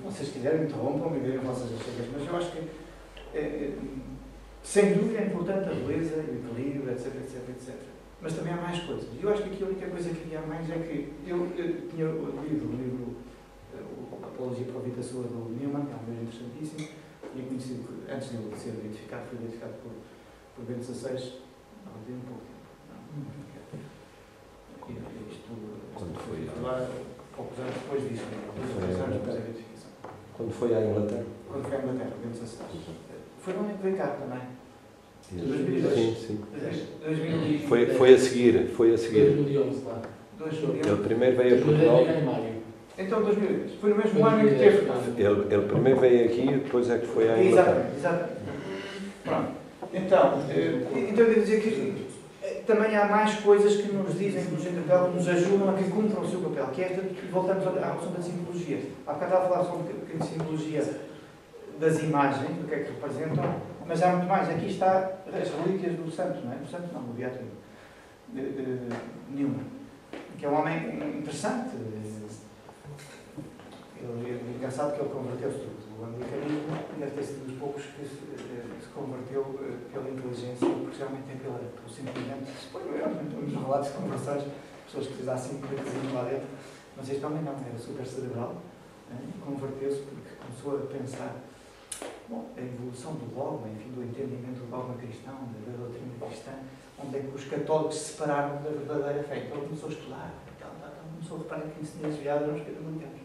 B: vocês quiserem, interrompam-me e vejam vossas chegas, mas eu acho que, sem dúvida, é importante a beleza e o equilíbrio, etc, etc, etc. Mas também há mais coisas. E eu acho que aqui a única coisa que havia mais é que eu tinha lido o livro Apologia para a Vida Sua do Newman, que é um livro interessantíssimo, tinha conhecido, antes de ele ser identificado, foi identificado por Bento XVI, não tem um pouco tempo.
E: Quando foi?
B: Agora, poucos anos depois disso, poucos anos depois da identificação.
E: Quando foi à Inglaterra?
B: Quando foi à Inglaterra, Bento XVI. Foi no ano que veio cá também.
E: Sim, sim.
B: 2000
E: Foi a seguir, foi a seguir.
D: 2011 lá.
B: 2000.
E: Ele primeiro veio a
D: 2010
E: Portugal.
D: veio cá em maio.
B: Então 2010. Foi no mesmo ano em que teve.
E: Ele primeiro veio aqui e depois é que foi à Inglaterra.
B: Exatamente. Pronto. Então eu devo dizer que também há mais coisas que nos dizem que nos ajudam a que cumpram o seu papel, que é esta, e voltamos à questão da simbologia. Há bocado estava a falar sobre um bocadinho de simbologia das imagens, do que é que representam, mas há muito mais. Aqui está as relíquias do santo, não é? Do santo não, do Beato Newman, que é um homem interessante. É engraçado que ele converteu-se tudo. O anglicanismo deve ter sido dos poucos que se converteu pela inteligência, porque realmente tem pelo simplesmente. Vamos falar de conversões, pessoas que dizem assim coisas lá dentro, mas este homem não, era super cerebral, converteu-se porque começou a pensar. Bom, a evolução do dogma, enfim, do entendimento do dogma cristão, da doutrina cristã, onde é que os católicos se separaram da verdadeira fé. Então ele começou a estudar, começou a reparar que ensinou desviado eram os católicos.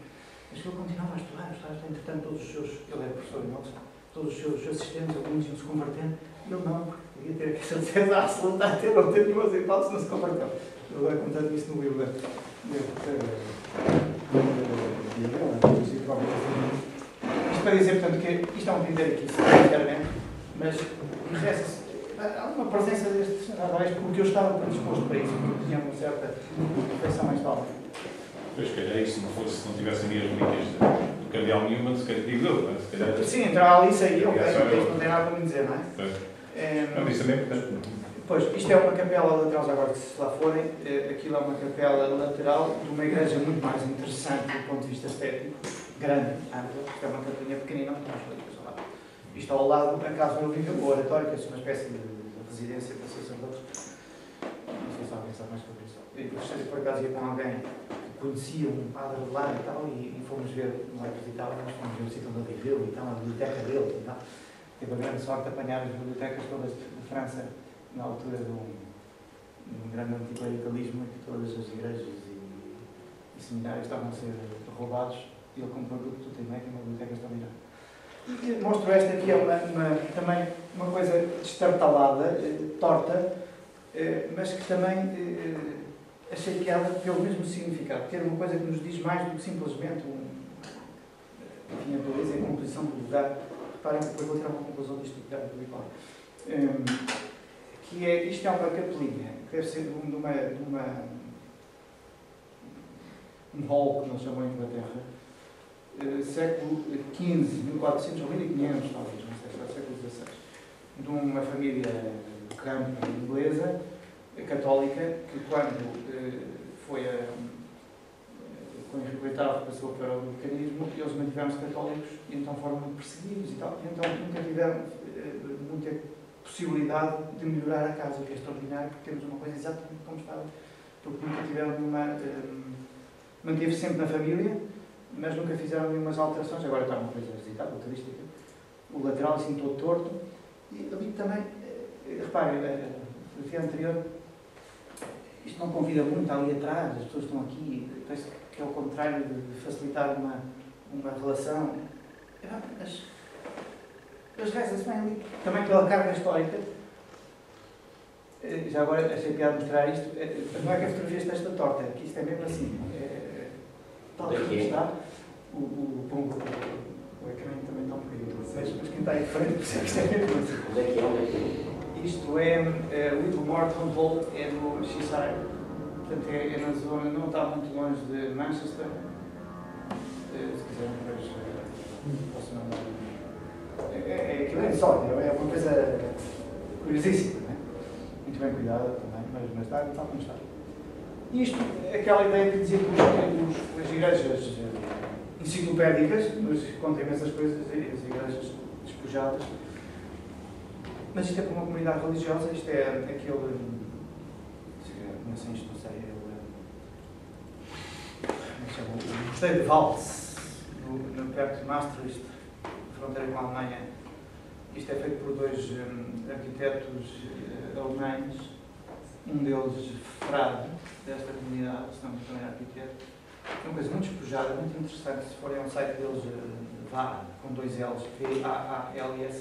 B: Mas ele continuava a estudar, entretanto, todos os seus, ele era professor em Oxford, todos os seus assistentes, alguns iam se convertendo, e ele não, porque devia ter aquela certeza absoluta, até não ter nenhuma hipótese, não se converteu. Ele vai contando isso no livro isto para dizer, portanto, que isto é um critério aqui, sinceramente, mas há uma presença destes arais porque eu estava predisposto para isso, porque tinha uma certa reflexão mais alta.
C: Pois, se calhar, se não tivessem ali as relíquias do Cardeal Newman, se calhar, digo eu, não é? Se calhar...
B: Sim, entrar ali e sair, ok, isto não tem nada para me dizer, não é?
C: Não, isso também é importante.
B: Pois, isto é uma capela lateral, já agora que se lá forem, aquilo é uma capela lateral de uma igreja muito mais interessante do ponto de vista estético, grande, ampla, isto é uma capelinha pequenina, não temos relíquias ao lado. Isto ao lado, a casa onde eu vivo, o oratório, que é uma espécie de residência para sacerdotes. Não sei se alguém sabe mais sobre isso. Eu por acaso ia com alguém que conhecia um padre lá e tal, e fomos ver, não é visitar, mas fomos ver o sítio onde ele viveu e tal, a biblioteca dele e tal. Teve a grande sorte de apanhar as bibliotecas todas de França na altura de um grande anticlericalismo em que todas as igrejas e seminários estavam a ser roubados e ele comprou tudo que tem uma biblioteca extraordinária. E mostro esta aqui, é também uma coisa destartalada, torta, mas que também achei que ela, pelo mesmo significado, ter uma coisa que nos diz mais do que simplesmente enfim, a beleza e a composição do lugar. Reparem que depois vou tirar uma conclusão disto do lugar do que é, isto é uma capelinha, que deve ser um hall, que nós chamamos em Inglaterra, século XV, 1400 ou 1500, talvez, não sei se é século XVI, de uma família campo inglesa, católica, que quando com Henrique VIII passou para o mecanismo, eles mantiveram-se católicos e então foram muito perseguidos e tal, e então nunca tiveram muita possibilidade de melhorar a casa, o que é extraordinário, porque temos uma coisa exatamente como estava, porque nunca tiveram nenhuma... manteve-se sempre na família, mas nunca fizeram nenhumas alterações, agora está uma coisa visitável, turística, o lateral assim todo torto, e ali também, reparem, no dia anterior, isto não convida muito, ali atrás, as pessoas estão aqui, parece que é o contrário de facilitar uma relação, mas reza-se bem ali, também pela carga histórica. Já agora achei piada mostrar isto, mas não é que a fotografia esteja torta, é que isto é mesmo assim, tal como está, o ecrã também está um bocadinho, mas quem está aí de frente percebe que isto é mesmo assim.
A: Onde é que é?
B: Isto é Little Morton Hall, é no Cheshire, portanto é na zona, não está muito longe de Manchester, se quiserem depois posso mandar. Aquilo é insólito, é uma coisa curiosíssima, não é? Muito bem cuidada também, mas está como está. E isto é aquela ideia que dizia que as igrejas enciclopédicas nos contam imensas coisas, as igrejas despojadas, mas isto é para uma comunidade religiosa, isto é aquele, conhecem isto, não sei, o mosteiro de Valls, perto de Maastricht, fronteira com a Alemanha. Isto é feito por dois arquitetos alemães, um deles frade desta comunidade, se não me engano, arquiteto. É uma coisa muito despojada, muito interessante. Se forem ao site deles, vá com dois L's, VAALS,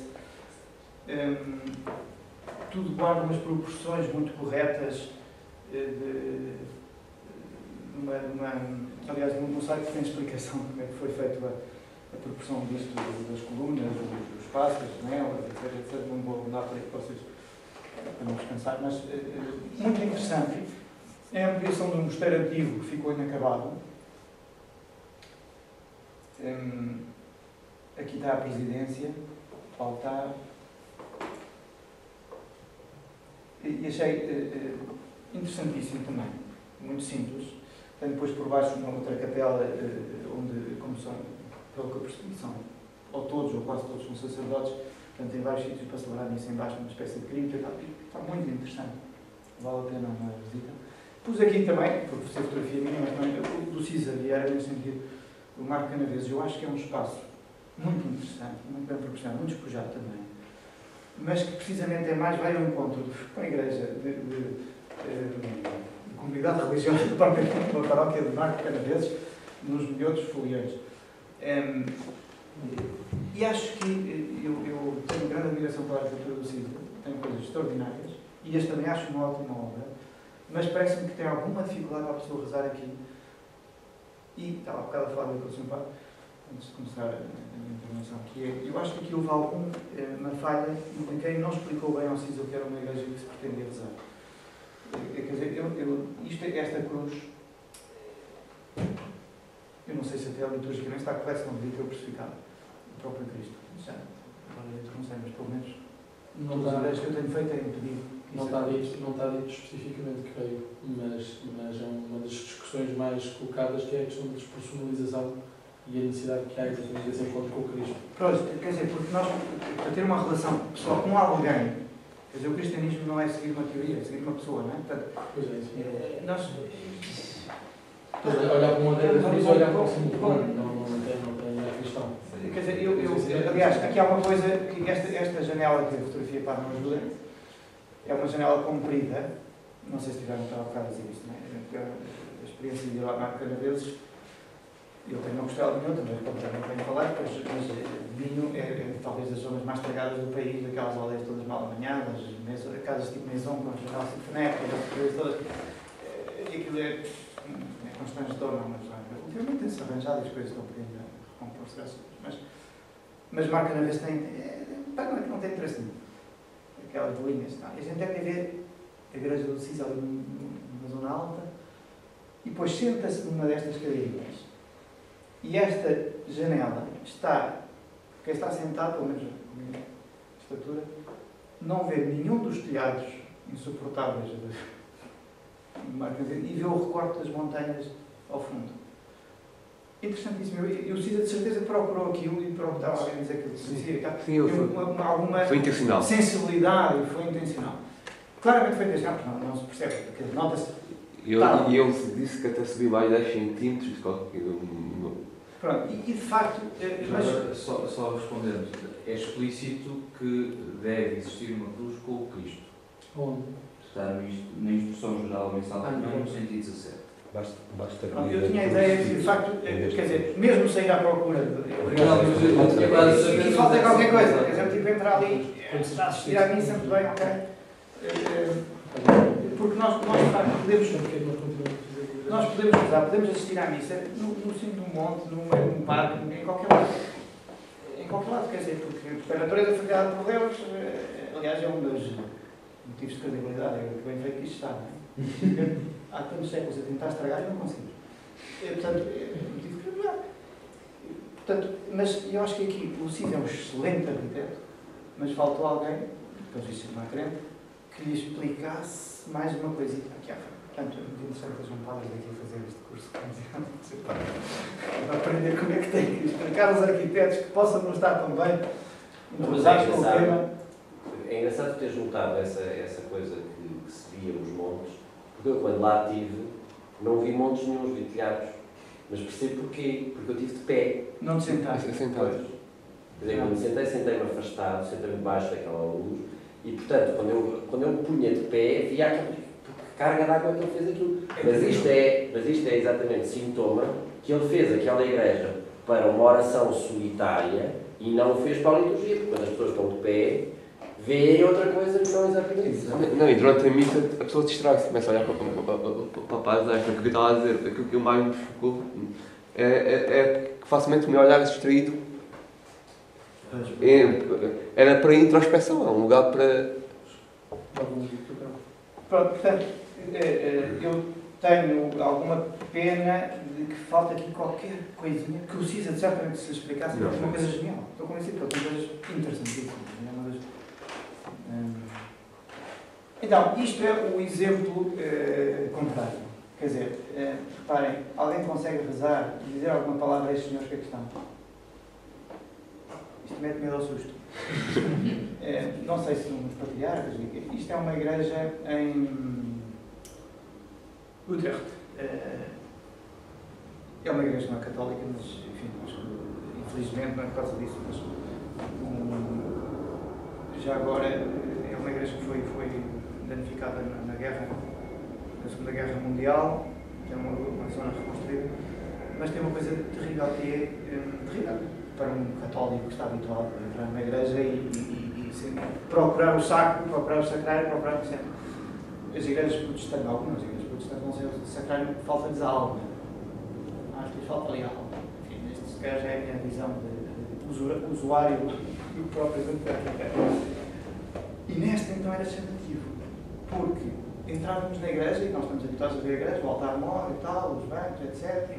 B: tudo guarda umas proporções muito corretas. Aliás, no site tem explicação de como é que foi feita a proporção disto, das colunas, dos espaços, das janelas, etc. Não vou dar para vocês, para não descansar, mas muito interessante. É a ampliação de um mosteiro antigo que ficou inacabado. Aqui está a presidência, o altar. E achei interessantíssimo também, muito simples. Tem depois por baixo uma outra capela, onde, como são, pelo que eu percebi, são ou todos ou quase todos são sacerdotes, portanto tem vários sítios para celebrar missa em baixo, uma espécie de cripta, está muito interessante, vale a pena uma visita. Pus aqui também, por ser fotografia minha, mas também o do Cisa Vieira, nesse sentido, o Marco Canaveses, eu acho que é um espaço muito interessante, muito bem proporcionado, muito despojado também, mas que precisamente é mais, vai ao encontro com a igreja de comunidade religiosa da paróquia de Marco Canaveses, nos melhores foliões. E acho que eu tenho grande admiração pela arquitetura do Cisa, tem coisas extraordinárias, e este também acho uma ótima obra, mas parece-me que tem alguma dificuldade a pessoa rezar aqui. E estava há bocado a falar do Sr. Padre, antes de começar a minha intervenção, que é, eu acho que aqui houve uma falha de quem não explicou bem ao Cisa o que era uma igreja que se pretendia rezar. Quer dizer, esta cruz, eu não sei se até a liturgicamente está correta, se não devia ter o crucificado, o próprio Cristo. Já, agora não sei, mas pelo menos as ideias que eu tenho feito é impedir.
D: Não está dito especificamente, creio, mas é uma das discussões mais colocadas, que é a questão da despersonalização e a necessidade que há de desse encontro com o Cristo.
B: Pronto, quer dizer, porque nós, para ter uma relação pessoal com alguém, quer dizer, o cristianismo não é seguir uma teoria, é seguir uma pessoa, não é? Portanto,
D: pois é, isso.
B: Nós...
D: Olhar para uma delas e olhar para o símbolo, não tem a questão.
B: Quer dizer, aliás, aqui há uma coisa, que esta janela que a fotografia para não ajuda, é uma janela comprida, não sei se tiveram a bocado a dizer isto, não é? A experiência de ir lá Marco Canaveses, eu tenho uma costela de vinho, também não tenho falar, mas vinho é talvez das zonas mais estragadas do país, daquelas aldeias todas mal amanhadas, casas tipo maison, com as janelas tipo Fenec, aquelas todas. E aquilo é constrangedor, não, mas ultimamente tem-se arranjado e as coisas estão um bocadinho a recompor-se, mas Marco Canaveses não tem interesse nenhum. Aquelas bolinhas. A gente deve ver a igreja do Cisa ali numa zona alta e depois senta-se numa destas cadeirinhas e esta janela está, quem está sentado, pelo menos a minha estatura, não vê nenhum dos telhados insuportáveis de Marco Canaveses e vê o recorte das montanhas ao fundo. Interessantíssimo. Eu Cisa de certeza procurou aquilo e estava alguém a dizer que alguma
F: foi intencional.
B: Sensibilidade e foi intencional. Claramente foi intencional, porque não se percebe, porque nota-se.
F: E ele disse que até subiu mais 10 centímetros.
B: Pronto, e de facto.
G: Mas... Só respondendo, é explícito que deve existir uma cruz com o Cristo.
D: Onde?
G: Está na Instrução Geral Mensal no 117.
E: Basta
B: eu tinha a ideia que, de facto, quer dizer, mesmo sair à procura e falta qualquer coisa, quer dizer, tipo, entrar ali, assistir à missa, muito bem, ok? Porque nós de facto, podemos assistir à missa no cimo de um monte, no meio de um parque, em qualquer lado. Em qualquer lado, quer dizer, porque a natureza foi criada por Deus, aliás, é um dos motivos de credibilidade, é que bem feito que isto está, não é? Há tantos séculos a tentar estragar e não conseguimos. Portanto, é um motivo de credibilidade. Portanto, mas eu acho que aqui o Cisa é um excelente arquiteto, mas faltou alguém, porque eu disse que não é crente, que lhe explicasse mais uma coisita aqui à frente. Portanto, é muito interessante que sejam padres aqui a fazer este curso para aprender como é que tem que explicar aos arquitetos que possam não estar tão bem entrosados com o tema.
A: É engraçado ter juntado essa coisa que se via nos montes, porque eu, quando lá estive, não vi montes nenhum, vi telhados. Mas percebo porquê. Porque eu estive de pé.
B: Não te sentaste?
A: Sentado. Quer dizer, quando me sentei-me afastado, sentei-me debaixo daquela luz, e, portanto, quando eu me punha de pé, via aquilo, que carga de água que ele fez aquilo. Mas isto é exatamente sintoma que ele fez aquela igreja para uma oração solitária e não o fez para a liturgia, porque quando as pessoas estão de pé, vê outra coisa que não é exatamente isso.
F: Não, e durante a missa a pessoa distrai-se, começa a olhar para a paisagem, o que eu estava a dizer, aquilo que eu mais me chocou é que facilmente o meu olhar é distraído. Era para introspeção, é um lugar para...
B: Pronto, portanto, eu tenho alguma pena de que falta aqui qualquer coisinha que o Cisa certamente se explicasse, porque é uma coisa genial. Estou convencido que ele tem coisas interessantíssimas. Então, isto é o exemplo contrário. Quer dizer, reparem, alguém consegue rezar e dizer alguma palavra a estes senhores que aqui estão? Isto mete medo ao susto. Não sei se nos patriarcas, isto é uma igreja em Utrecht. É uma igreja não é católica, mas enfim, acho que, infelizmente não é por causa disso, mas já agora é uma igreja que foi danificada na guerra, na Segunda Guerra Mundial, tem uma zona reconstruída, mas tem uma coisa terrível que é terrível para um católico que está habituado a entrar na igreja e procurar o sacro, procurar o sacrário, procurar o centro. As igrejas protestantes, algumas igrejas protestantes vão ser o sacrário porque falta-lhes a alma. Acho que lhes falta ali a alma. Enfim, neste se calhar já é a minha visão de usuário do próprio exemplo. E nesta então era chamativo, porque entrávamos na igreja e nós estamos habituados a ver a igreja, o altar mor e tal, os bancos, etc.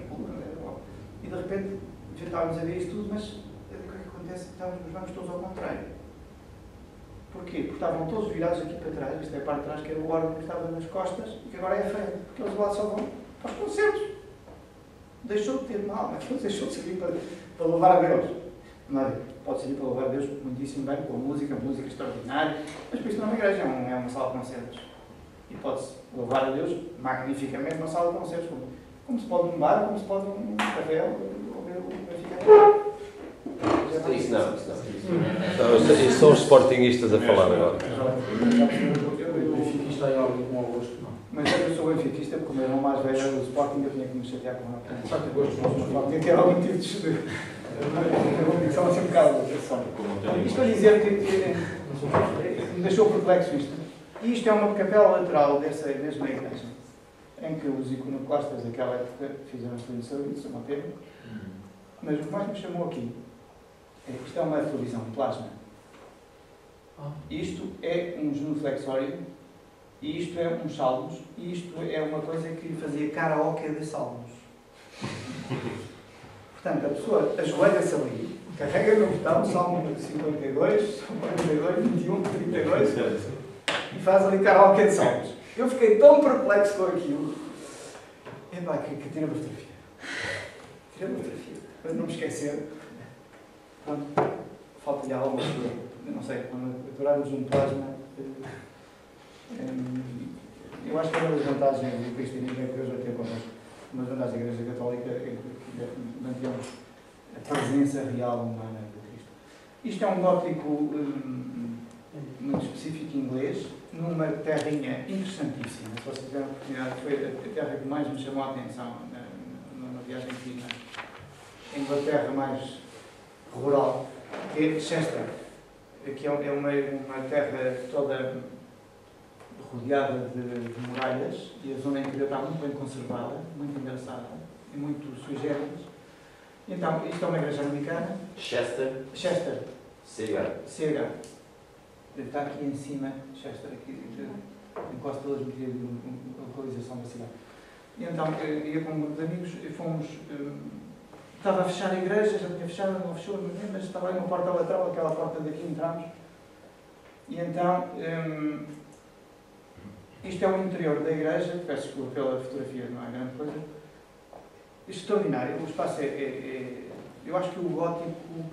B: E de repente já estávamos a ver isto tudo, mas o que é que acontece? Estávamos nos bancos todos ao contrário. Porquê? Porque estavam todos virados aqui para trás, isto é a parte de trás que era o órgão que estava nas costas e que agora é a frente, porque eles lá só vão para os concertos. Deixou de ter mal, mas deixou de servir para louvar a Deus. Não é? Pode servir para louvar a Deus muitíssimo bem, com a música extraordinária, mas por isso não é uma igreja, é uma sala de concertos. E pode-se louvar a Deus magnificamente numa sala de concertos, como se pode num bar, como se pode num café, ou ver o Benfica.
A: Isso não.
E: Isso são os sportinguistas a falar agora.
D: O benfiquista em algum agosto, não.
B: Mas eu sou benfiquista, porque como eu era mais velho do Sporting, eu tinha que me chatear com ela.
D: Sabe que gosto de
B: Tinha que ter algum tipo de convicção assim um bocado. Isto para dizer que me deixou perplexo isto. E isto é uma capela lateral dessa mesma igreja, em que os iconoclastas daquela época fizeram um estudo de serviço, uma pena. Mas o que mais me chamou aqui é que isto é uma televisão plasma. Isto é um genuflexório, e isto é uns salmos, e isto é uma coisa que fazia karaoke de salmos. Portanto, a pessoa ajoelha-se ali, carrega no botão, Salmo 52, 42, 21, 32, e faz ali karaoke de salmos. Eu fiquei tão perplexo com aquilo. É pá, que tira a fotografia. Tira a fotografia. Para não me esquecer. Pronto, falta-lhe algo, não sei, quando adorarmos um plasma, eu acho que é uma das vantagens do cristianismo é que Deus vai ter connosco. Uma das vantagens da Igreja Católica é que mantemos a presença real humana de Cristo. Isto é um gótico muito específico inglês, numa terrinha interessantíssima. Se vocês tiverem a oportunidade, foi a terra que mais me chamou a atenção numa viagem aqui na Inglaterra mais rural, que é Chester, que é uma terra toda rodeada de muralhas, e a zona interior está muito bem conservada, muito engraçada e muito sui generis. Então, isto é uma igreja americana.
A: Chester.
B: CH. Está aqui em cima, Chester, aqui, em quase todas as medidas de localização da cidade. E então, eu ia com um grupo de amigos e fomos. Estava a fechar a igreja, já tinha fechado, não fechou, mas estava aí uma porta lateral, aquela porta daqui entramos. E então, isto é o interior da igreja, peço desculpa pela fotografia, não é grande coisa. Extraordinário, o espaço eu acho que o gótico